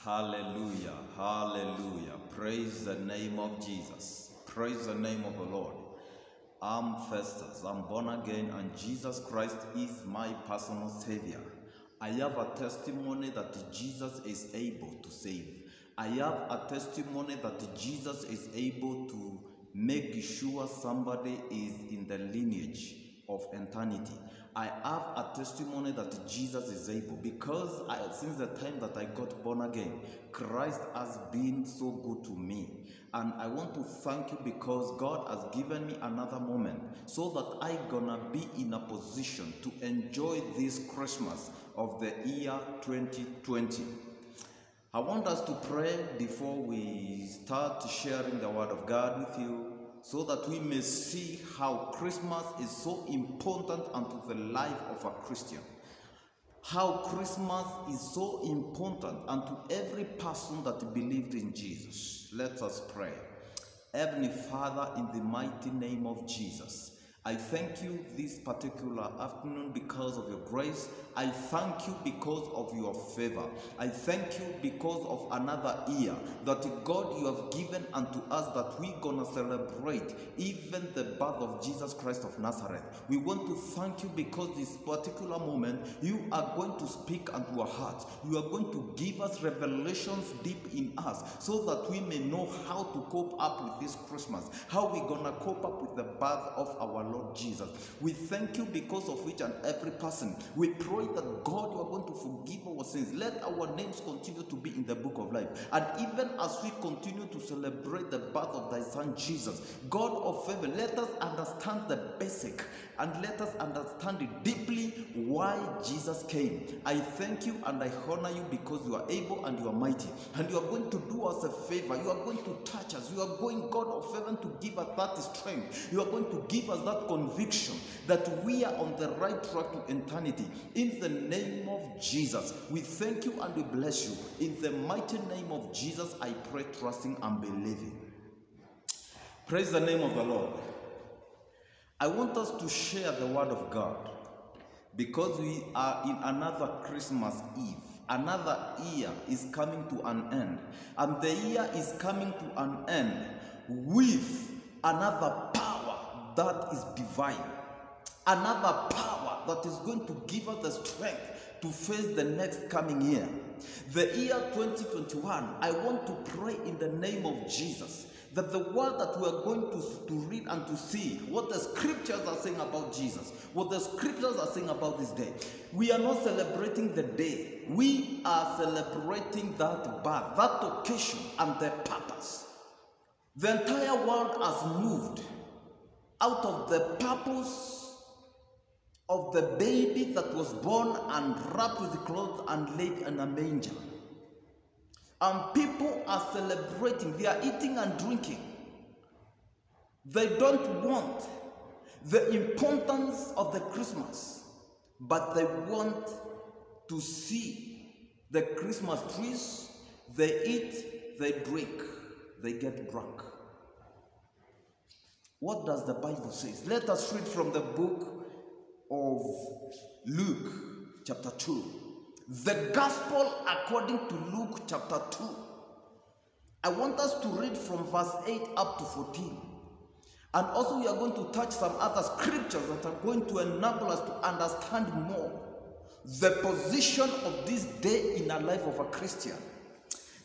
Hallelujah, hallelujah. Praise the name of Jesus. Praise the name of the Lord. I'm Festus. I'm born again, and Jesus Christ is my personal Savior. I have a testimony that Jesus is able to save. I have a testimony that Jesus is able to make sure somebody is in the lineage of eternity. I have a testimony that Jesus is able because since the time that I got born again, Christ has been so good to me. And I want to thank you because God has given me another moment so that I'm gonna be in a position to enjoy this Christmas of the year 2020. I want us to pray before we start sharing the word of God with you, so that we may see how Christmas is so important unto the life of a Christian. How Christmas is so important unto every person that believed in Jesus. Let us pray. Heavenly Father, in the mighty name of Jesus, I thank you this particular afternoon because of your grace. I thank you because of your favor. I thank you because of another year that God you have given unto us, that we're gonna celebrate even the birth of Jesus Christ of Nazareth. We want to thank you because this particular moment you are going to speak unto our hearts. You are going to give us revelations deep in us so that we may know how to cope up with this Christmas, how we're gonna cope up with the birth of our Lord Jesus. We thank you because of each and every person. We pray that God, you are going to forgive our sins. Let our names continue to be in the book of life. And even as we continue to celebrate the birth of thy son Jesus, God of favor, let us understand the basic and let us understand it deeply why Jesus came. I thank you and I honor you because you are able and you are mighty. And you are going to do us a favor. You are going to touch us. You are going, God of heaven, to give us that strength. You are going to give us that conviction that we are on the right track to eternity. In the name of Jesus, we thank you and we bless you. In the mighty name of Jesus, I pray, trusting and believing. Praise the name of the Lord. I want us to share the word of God because we are in another Christmas Eve. Another year is coming to an end, and the year is coming to an end with another power that is divine, another power that is going to give us the strength to face the next coming year. The year 2021, I want to pray in the name of Jesus that the word that we are going to read and to see, what the scriptures are saying about Jesus, what the scriptures are saying about this day. We are not celebrating the day. We are celebrating that birth, that occasion, and the purpose. The entire world has moved out of the purpose of the baby that was born and wrapped with clothes and laid in a manger. And people are celebrating, they are eating and drinking. They don't want the importance of the Christmas, but they want to see the Christmas trees. They eat, they drink, they get drunk. What does the Bible say? Let us read from the book of Luke, chapter 2. The Gospel according to Luke, chapter 2. I want us to read from verse 8 up to 14. And also we are going to touch some other scriptures that are going to enable us to understand more the position of this day in the life of a Christian.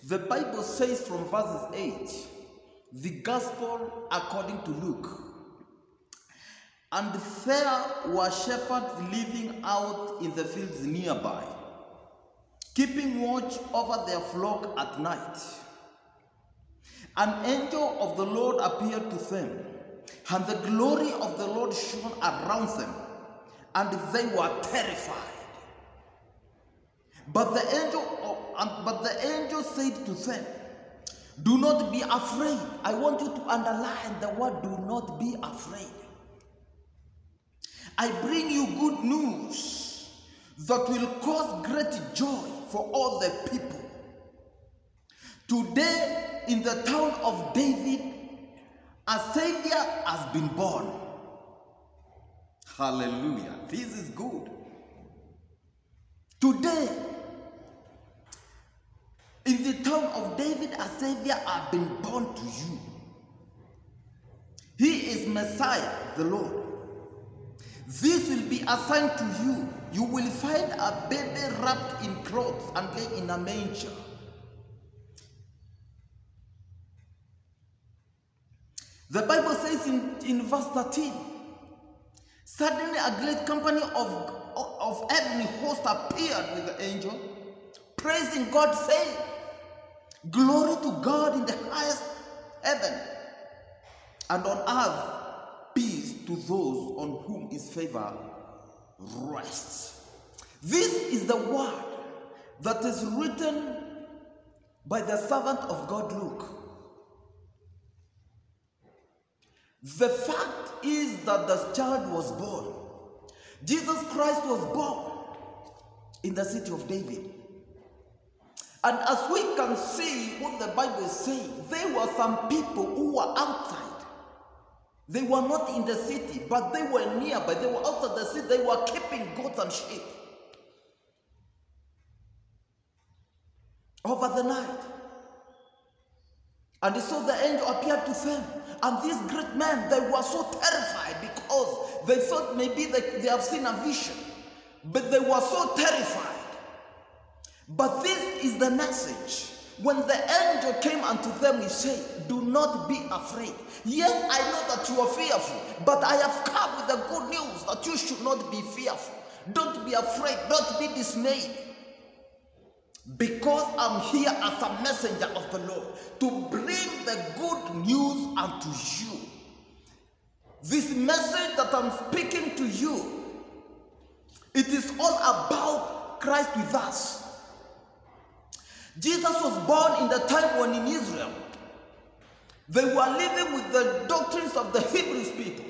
The Bible says from verses 8, the Gospel according to Luke. And there were shepherds living out in the fields nearby, keeping watch over their flock at night. An angel of the Lord appeared to them, and the glory of the Lord shone around them, and they were terrified. But the angel said to them, "Do not be afraid." I want you to underline the word "do not be afraid." I bring you good news that will cause great joy for all the people. Today, in the town of David, a Savior has been born. Hallelujah. This is good. Today, in In the town of David, a Savior has been born to you. He is Messiah, the Lord. This will be assigned to you. You will find a baby wrapped in clothes and laid in a manger. The Bible says in verse 13, suddenly a great company of heavenly hosts appeared with the angel, praising God, saying, glory to God in the highest heaven, and on earth peace to those on whom his favor rests. This is the word that is written by the servant of God Luke. The fact is that the child was born. Jesus Christ was born in the city of David. And as we can see what the Bible is saying, there were some people who were outside. They were not in the city, but they were nearby. They were outside the city. They were keeping goats and sheep over the night. And so the angel appeared to them. And these great men, they were so terrified because they thought maybe they have seen a vision. But they were so terrified. But this is the message. When the angel came unto them, he said, do not be afraid. Yes, I know that you are fearful, but I have come with the good news that you should not be fearful. Don't be afraid. Don't be dismayed. Because I'm here as a messenger of the Lord to bring the good news unto you. This message that I'm speaking to you, it is all about Christ with us. Jesus was born in the time when in Israel they were living with the doctrines of the Hebrew people.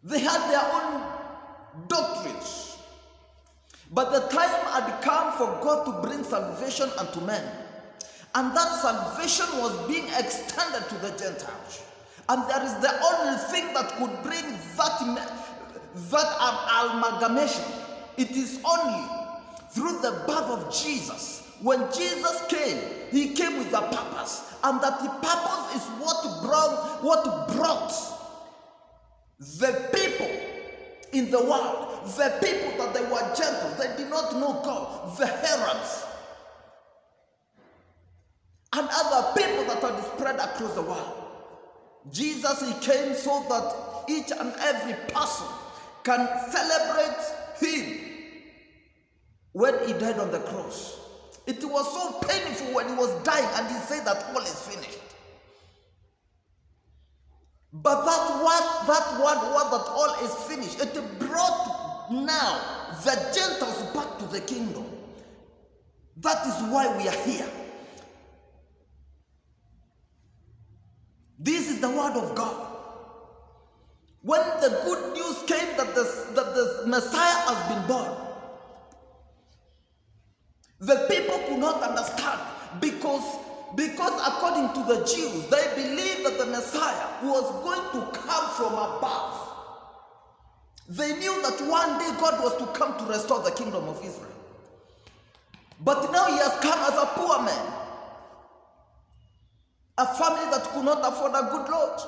They had their own doctrines. But the time had come for God to bring salvation unto men. And that salvation was being extended to the Gentiles. And there is the only thing that could bring that amalgamation. It is only through the birth of Jesus. When Jesus came, he came with a purpose. And that the purpose is what brought the people in the world, the people that they were gentle, they did not know God, the Arabs, and other people that had spread across the world. Jesus, he came so that each and every person can celebrate him when he died on the cross. It was so painful when he was dying and he said that all is finished. But that word that all is finished, it brought now the Gentiles back to the kingdom. That is why we are here. This is the word of God. When the good news came that the Messiah has been born, the people could not understand because according to the Jews, they believed that the Messiah was going to come from above. They knew that one day God was to come to restore the kingdom of Israel. But now he has come as a poor man. A family that could not afford a good lodge.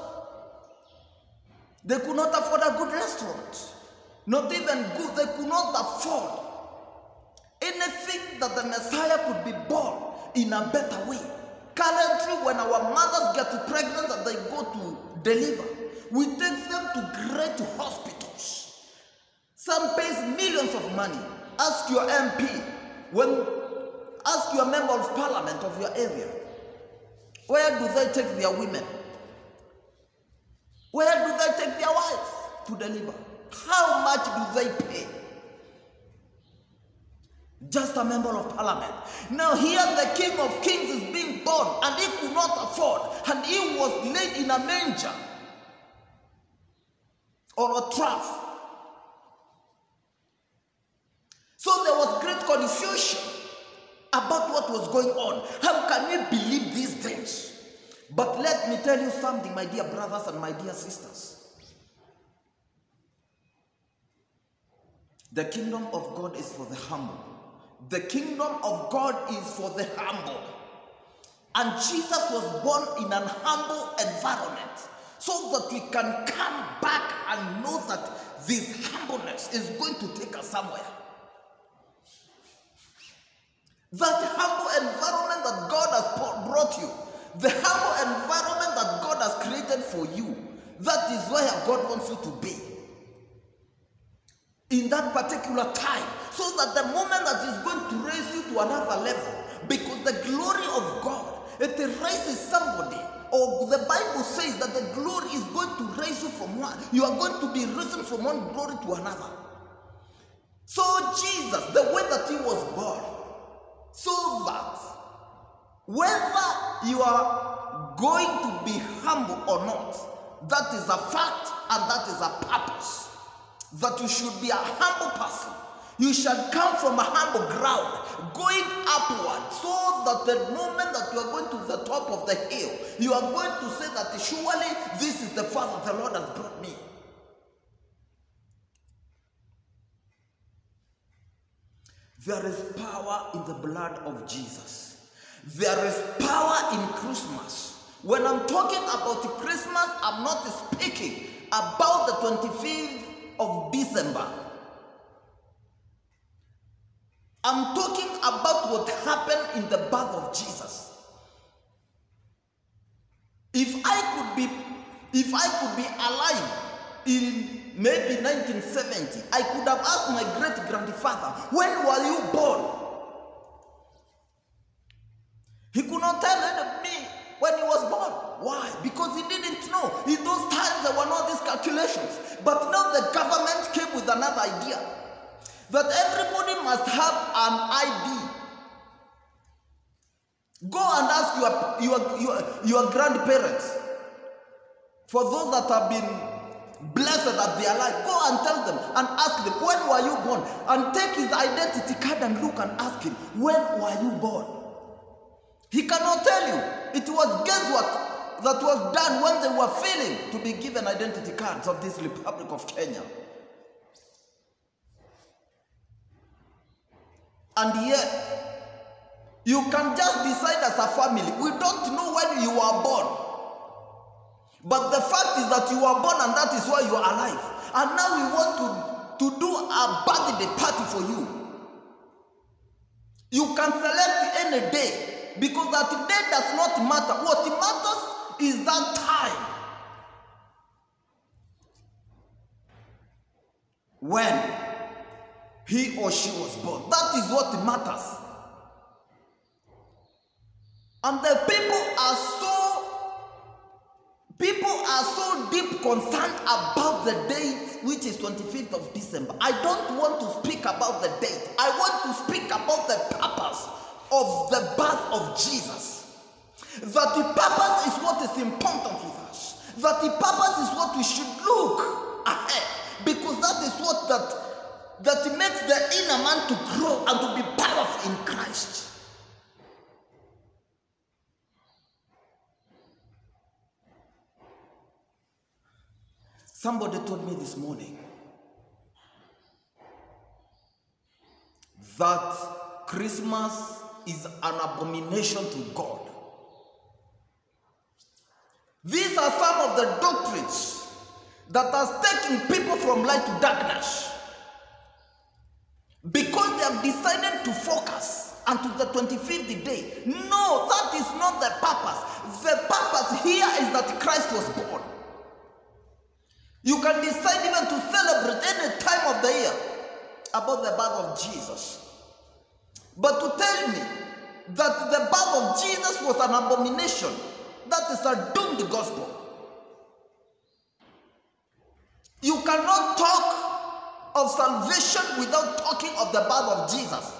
They could not afford a good restaurant. Not even good. They could not afford anything that the Messiah could be born in a better way. Currently, when our mothers get pregnant and they go to deliver, we take them to great hospitals. Some pays millions of money. Ask your MP, ask your member of parliament of your area. Where do they take their women? Where do they take their wives to deliver? How much do they pay? Just a member of parliament. Now here the King of Kings is being born and he could not afford, and he was laid in a manger or a trough. So there was great confusion about what was going on. How can we believe these things? But let me tell you something, my dear brothers and my dear sisters. The kingdom of God is for the humble. The kingdom of God is for the humble. And Jesus was born in an humble environment so that we can come back and know that this humbleness is going to take us somewhere. That humble environment that God has brought you, the humble environment that God has created for you, that is where God wants you to be in that particular time, so that the moment that is going to raise you to another level, because the glory of God, it raises somebody, or the Bible says that the glory is going to raise you from one, you are going to be risen from one glory to another. So Jesus, the way that he was born, so that whether you are going to be humble or not, that is a fact and that is a purpose. That you should be a humble person. You shall come from a humble ground, going upward, so that the moment that you are going to the top of the hill, you are going to say that surely this is the path the Lord has brought me. There is power in the blood of Jesus. There is power in Christmas. When I'm talking about Christmas, I'm not speaking about the 25th of December. I'm talking about what happened in the birth of Jesus. If I could be alive in maybe 1970, I could have asked my great-grandfather, when were you born? He could not tell me when he was born. Why? Because he didn't know. In those times there were not these calculations. But now the government came with another idea, that everybody must have an ID. Go and ask your grandparents. For those that have been blessed at their life, go and tell them and ask them, when were you born? And take his identity card and look and ask him, when were you born? He cannot tell you. It was guesswork that was done when they were failing to be given identity cards of this Republic of Kenya. And yet, you can just decide as a family, we don't know when you were born. But the fact is that you were born and that is why you are alive. And now we want to do a birthday party for you. You can select any day, because that day does not matter. What matters is that time when he or she was born. That is what matters. And the people are so deep concerned about the date, which is 25th of December. I don't want to speak about the date. I want to speak about the purpose of the birth of Jesus. That the purpose is what is important with us. That the purpose is what we should look ahead. Because that is what that makes the inner man to grow and to be powerful in Christ. Somebody told me this morning that Christmas is an abomination to God. These are some of the doctrines that are taking people from light to darkness, because they have decided to focus until the 25th day. No, that is not the purpose. The purpose here is that Christ was born. You can decide even to celebrate any time of the year about the birth of Jesus. But to tell me that the birth of Jesus was an abomination, that is a doomed gospel. You cannot talk of salvation without talking of the birth of Jesus.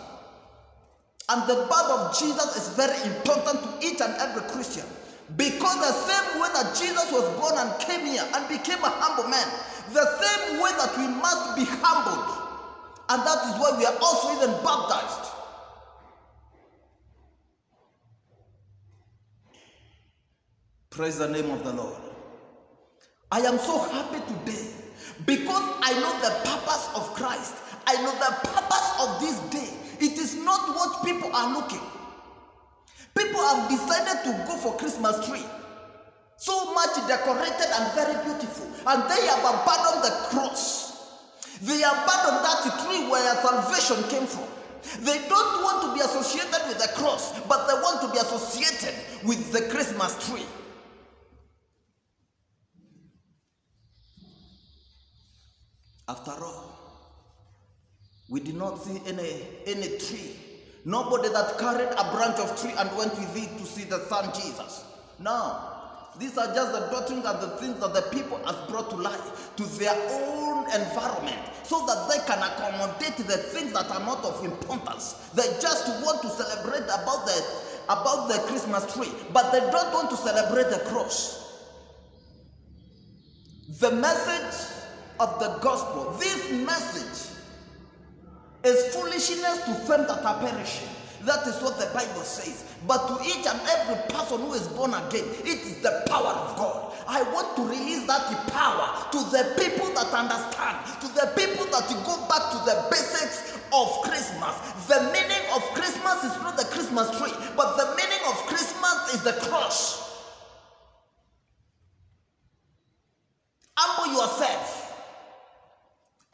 And the birth of Jesus is very important to each and every Christian. Because the same way that Jesus was born and came here and became a humble man, the same way that we must be humbled. And that is why we are also even baptized. Praise the name of the Lord. I am so happy today because I know the purpose of Christ. I know the purpose of this day. It is not what people are looking. People People have decided to go for Christmas tree. So much decorated and very beautiful. And they have abandoned the cross. They abandoned that tree where salvation came from. They don't want to be associated with the cross, but they want to be associated with the Christmas tree. After all, we did not see any tree. Nobody that carried a branch of tree and went with it to see the Son Jesus. No. These are just the doctrines and the things that the people has brought to life, to their own environment, so that they can accommodate the things that are not of importance. They just want to celebrate about the Christmas tree, but they don't want to celebrate the cross. The message of the gospel, this message is foolishness to them that are perishing. That is what the Bible says. But to each and every person who is born again, it is the power of God. I want to release that power to the people that understand, to the people that go back to the basics of Christmas. The meaning of Christmas is not the Christmas tree, but the meaning of Christmas is the cross. Humble yourself,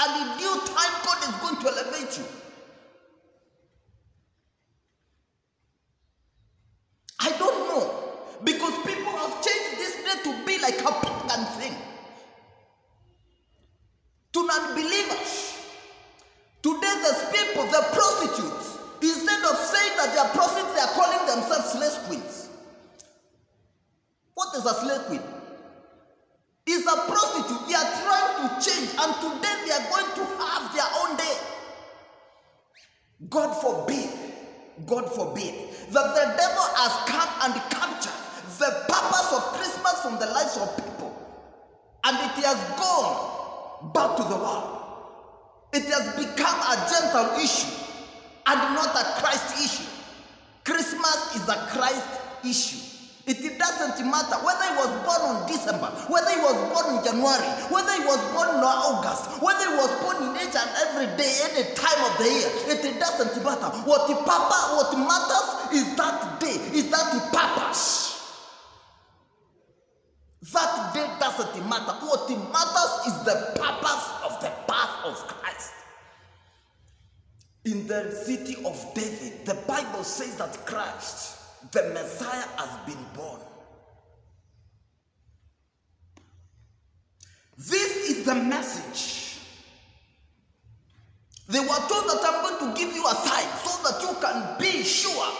and in due time God is going to elevate you. I don't know, because people have changed this day to be like a pagan thing. To non-believers. Today the people, the prostitutes, instead of saying that they are prostitutes, they are calling themselves slave queens. What is a slave queen? It's a prostitute. They are trying to change, and today they are going to have their own day. God forbid that the devil has come and captured the purpose of Christmas from the lives of people, and it has gone back to the world. It has become a Gentile issue and not a Christ issue. Christmas is a Christ issue. It doesn't matter whether he was born on December, whether he was born in January, whether he was born in August, whether he was born in each and every day, any time of the year. It doesn't matter. What matters is that day, is that the purpose. That day doesn't matter. What matters is the purpose of the path of Christ. In the city of David, the Bible says that Christ, the Messiah, has been born. This is the message. They were told that I'm going to give you a sign so that you can be sure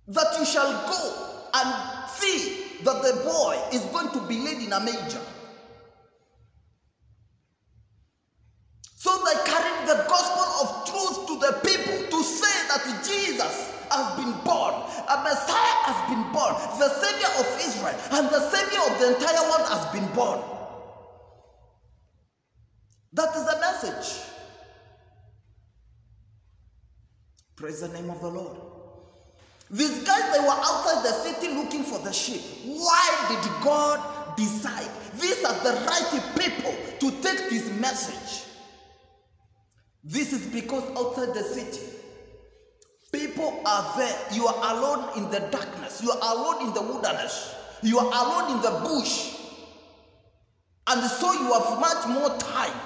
that you shall go and see that the boy is going to be laid in a manger. So they carried the gospel of truth to the people to say that Jesus has been born, a Messiah has been born, the Savior of Israel and the Savior of the entire world has been born. That is the message. Praise the name of the Lord. These guys, they were outside the city looking for the sheep. Why did God decide these are the right people to take this message? This is because outside the city, people are there. You are alone in the darkness. You are alone in the wilderness. You are alone in the bush. And so you have much more time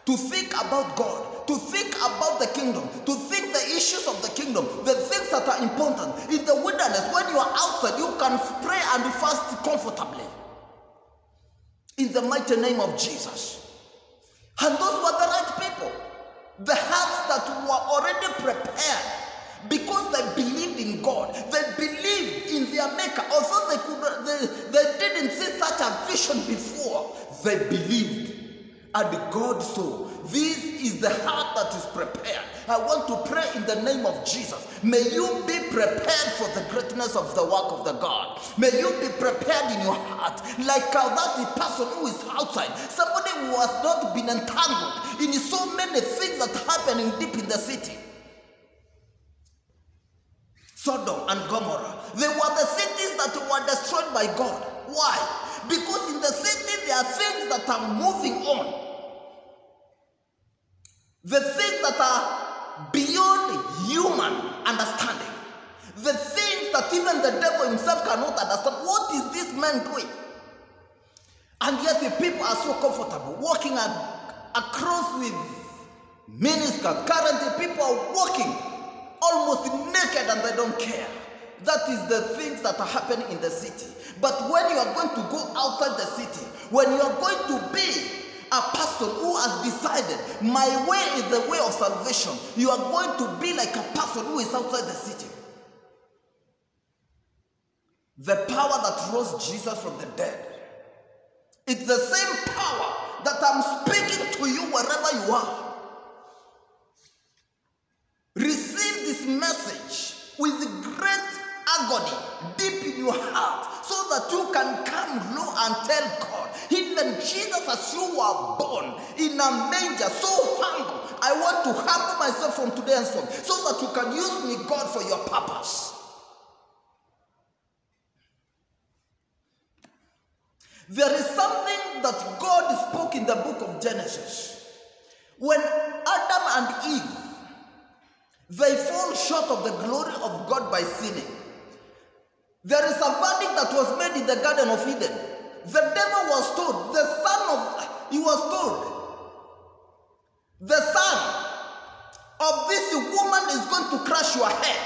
to think about God, to think about the kingdom, to think the issues of the kingdom, the things that are important. In the wilderness, when you are outside, you can pray and fast comfortably. In the mighty name of Jesus. And those were the right people. The hearts that were already prepared because they believed in God. They believed in their maker. Although they didn't see such a vision before, they believed. And God saw. This is the heart that is prepared. I want to pray in the name of Jesus. May you be prepared for the greatness of the work of the God. May you be prepared in your heart. Like that person who is outside. Somebody who has not been entangled in so many things that are happening deep in the city. Sodom and Gomorrah. They were the cities that were destroyed by God. Why? Because in the city there are things that are moving on. The things that are beyond human understanding. The that even the devil himself cannot understand. What is this man doing? And yet the people are so comfortable walking across with miniskirts. Currently people are walking almost naked and they don't care. That is the things that are happening in the city. But when you are going to go outside the city, when you are going to be a person who has decided, my way is the way of salvation, you are going to be like a person who is outside the city. The power that rose Jesus from the dead, it's the same power that I'm speaking to you wherever you are. Receive this message with great agony deep in your heart, so that you can come low and tell God, even Jesus, as you were born in a manger, so humble, I want to humble myself from today henceforth, so that you can use me, God, for your purpose. There is something that God spoke in the book of Genesis. When Adam and Eve, they fall short of the glory of God by sinning, there is a verdict that was made in the Garden of Eden. The devil was told, the son of this woman is going to crush your head.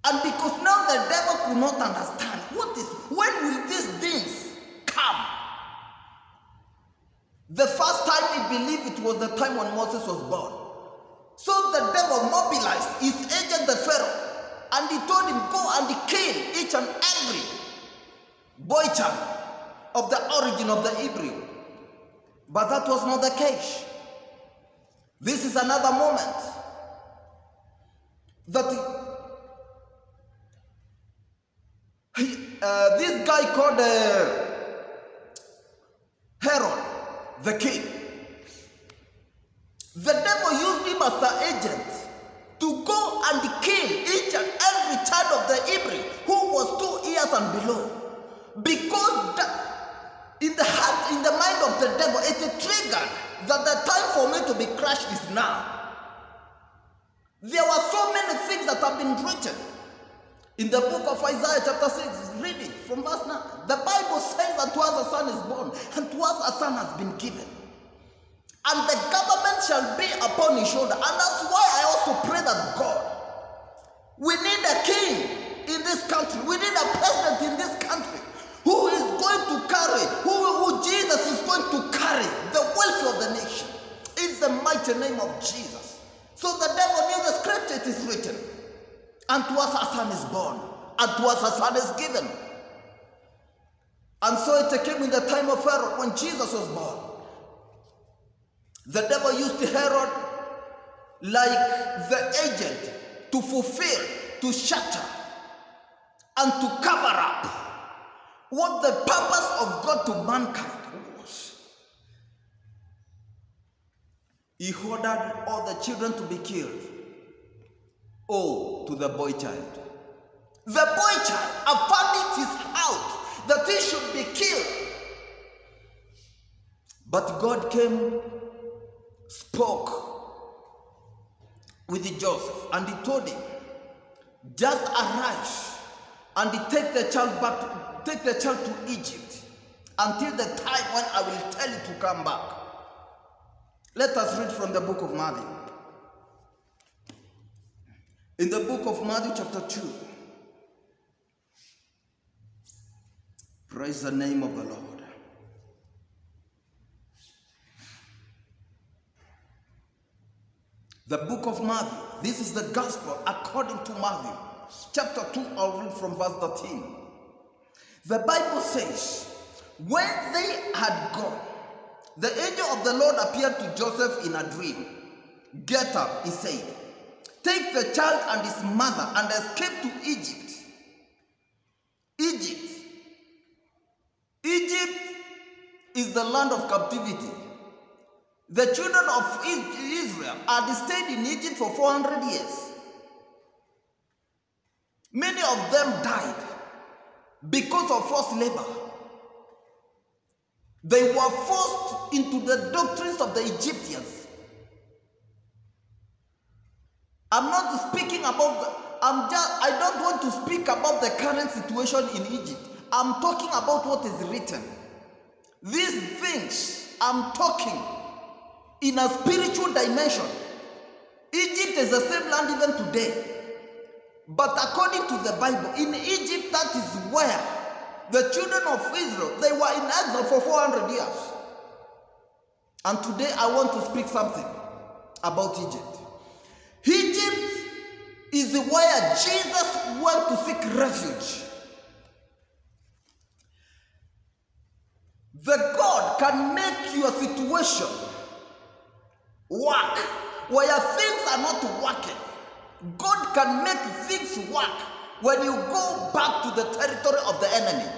And because now the devil could not understand, when will these things come? The first time he believed it was the time when Moses was born. So the devil mobilized his agent, the Pharaoh, and he told him, go and kill each and every boy child of the origin of the Hebrew. But that was not the case. This is another moment that this guy called Herod, the king, the devil used him as the agent to go and kill each and every child of the Hebrew who was 2 years and below. Because in the mind of the devil, it triggered that the time for me to be crushed is now. There were so many things that have been written in the book of Isaiah chapter 6. Read it from verse 9. The Bible says that to us a son is born, and to us a son has been given, and the government shall be upon his shoulder. And that's why I also pray that God, we need a king in this country. We need a president in this country who is going to carry, who Jesus is going to carry the welfare of the nation. In the mighty name of Jesus. So the devil knew the scripture, it is written, and to us a son is born, and to us a son is given. And so it came in the time of Herod when Jesus was born. The devil used Herod like the agent to fulfill, to shatter, and to cover up what the purpose of God to mankind was. He ordered all the children to be killed. Oh, to the boy child. The boy child, a verdict is out that he should be killed. But God came, spoke with Joseph, and he told him, just arise and take the child to Egypt until the time when I will tell you to come back. Let us read from the book of Matthew. In the book of Matthew chapter 2. Praise the name of the Lord. The book of Matthew. This is the gospel according to Matthew. Chapter 2, I'll read from verse 13. The Bible says, when they had gone, the angel of the Lord appeared to Joseph in a dream. Get up, he said. Take the child and his mother and escape to Egypt. Egypt is the land of captivity. The children of Israel had stayed in Egypt for 400 years. Many of them died because of forced labor. They were forced into the doctrines of the Egyptians. I'm not speaking about I don't want to speak about the current situation in Egypt. I'm talking about what is written. These things I'm talking in a spiritual dimension. Egypt is the same land even today. But according to the Bible, in Egypt, that is where the children of Israel, they were in exile for 400 years. And today I want to speak something about Egypt. Egypt is where Jesus went to seek refuge. The God can make your situation work where things are not working. God can make things work when you go back to the territory of the enemy.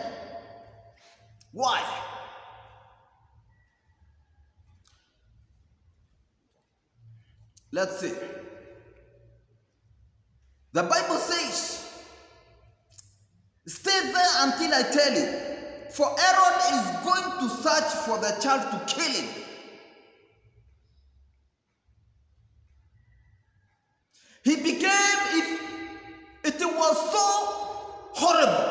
Why? Let's see. The Bible says, stay there until I tell you, for Herod is going to search for the child to kill him. He became, it was so horrible,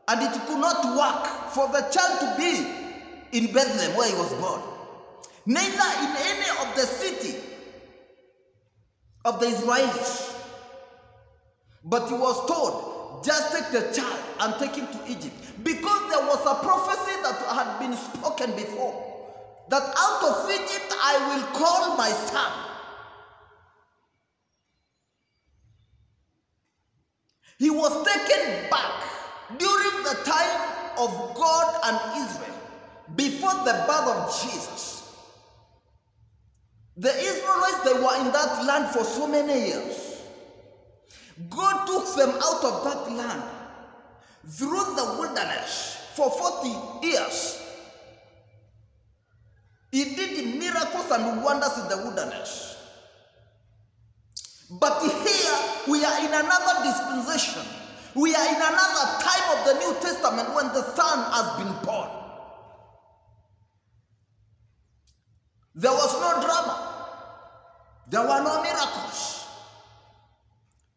and it could not work for the child to be in Bethlehem where he was born, neither in any of the city of the Israelis. But he was told, just take the child and take him to Egypt, because there was a prophecy that had been spoken before, that out of Egypt I will call my son. He was taken back during the time of God and Israel, before the birth of Jesus. The Israelites, they were in that land for so many years. God took them out of that land through the wilderness for 40 years. He did miracles and wonders in the wilderness. But here we are in another dispensation. We are in another time of the New Testament when the Son has been born. There was no drama. There were no miracles.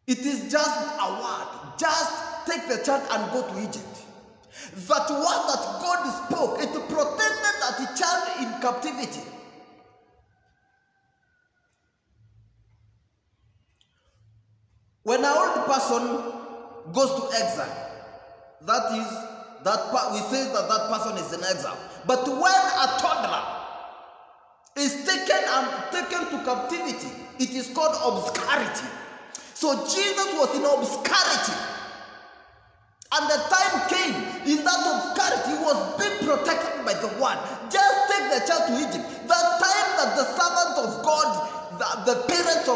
It is just a word. Just take the child and go to Egypt. That word that God spoke, it protected that child in captivity. When an old person goes to exile, we say that person is in exile. But when a toddler is taken to captivity, it is called obscurity. So Jesus was in obscurity. And the time came, in that obscurity, he was being protected by the word. Just take the child to Egypt. The time that the servant of God, the parents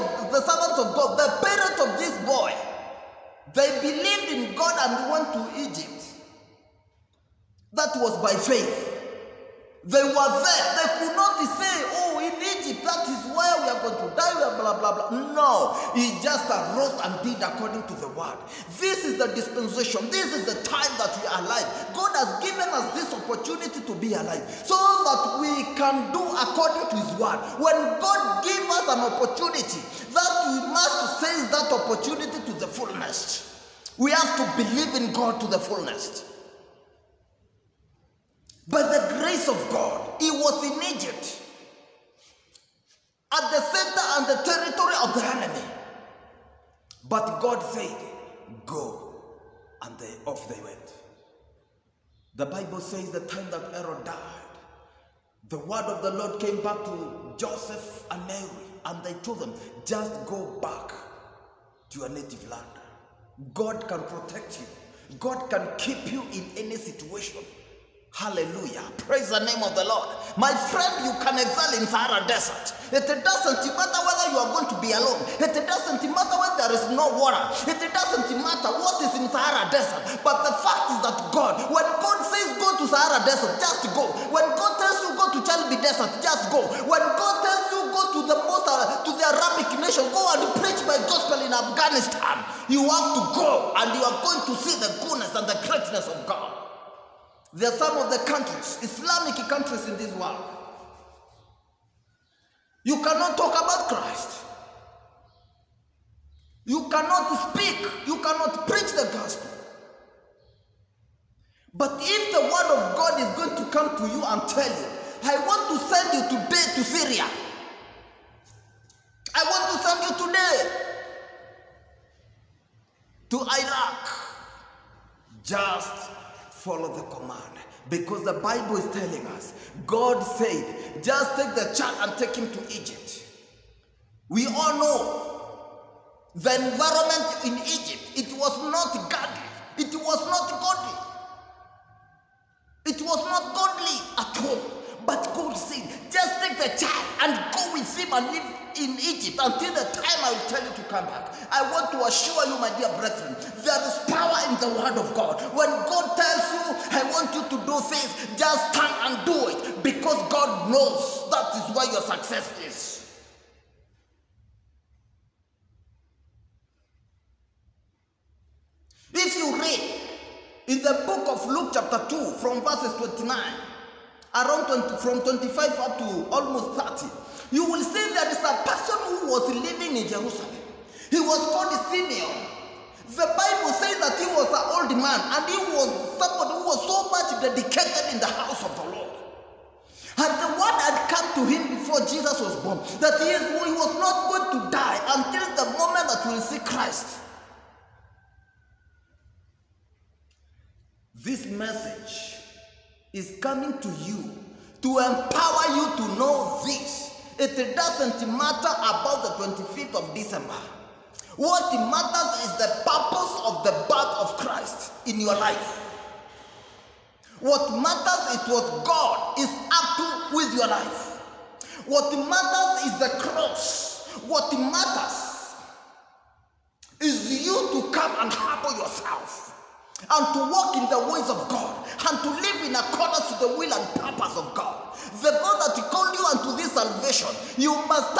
of this boy, they believed in God and went to Egypt. That was by faith. They were there. They could not say, oh, in Egypt, that is where we are going to die, blah, blah, blah. No, he just arose and did according to the word. This is the dispensation. This is the time that we are alive. God has given us this opportunity to be alive so that we can do according to his word. When God gives us an opportunity, that we must seize that opportunity to the fullness. We have to believe in God to the fullness. By the grace of God, he was in Egypt, at the center and the territory of the enemy. But God said, go, and off they went. The Bible says the time that Herod died, the word of the Lord came back to Joseph and Mary, and they told them, just go back to your native land. God can protect you. God can keep you in any situation. Hallelujah. Praise the name of the Lord. My friend, you can excel in Sahara Desert. It doesn't matter whether you are going to be alone. It doesn't matter when there is no water. It doesn't matter what is in Sahara Desert. But the fact is that God, when God says go to Sahara Desert, just go. When God tells you go to Chalbi Desert, just go. When God tells you go to the Arabic nation, go and preach my gospel in Afghanistan, you have to go, and you are going to see the goodness and the greatness of God. There are some of the countries, Islamic countries in this world. You cannot talk about Christ. You cannot speak. You cannot preach the gospel. But if the word of God is going to come to you and tell you, I want to send you today to Syria. I want to send you today to Iraq. Just follow the command. Because the Bible is telling us, God said, just take the child and take him to Egypt. We all know the environment in Egypt. It was not godly. It was not godly. It was not godly at all. But God said, just take the child and go with him and live in Egypt until the time I will tell you to come back. I want to assure you, my dear brethren, there is power in the word of God. When God tells you, I want you to do things, just stand and do it, because God knows that is where your success is. If you read in the book of Luke chapter 2 from verses 29, from 25 up to almost 30, you will see there is a person who was living in Jerusalem. He was called Simeon. The Bible says that he was an old man, and he was somebody who was so much dedicated in the house of the Lord. And the word had come to him before Jesus was born, that he was not going to die until the moment that he will see Christ. This message is coming to you to empower you to know this. It doesn't matter about the 25th of December. What matters is the purpose of the birth of Christ in your life. What matters is what God is up to with your life. What matters is the cross. What matters is you to come and humble yourself and to walk in the ways of God and to live in accordance to the will and purpose of God. The God that called you unto this salvation, you must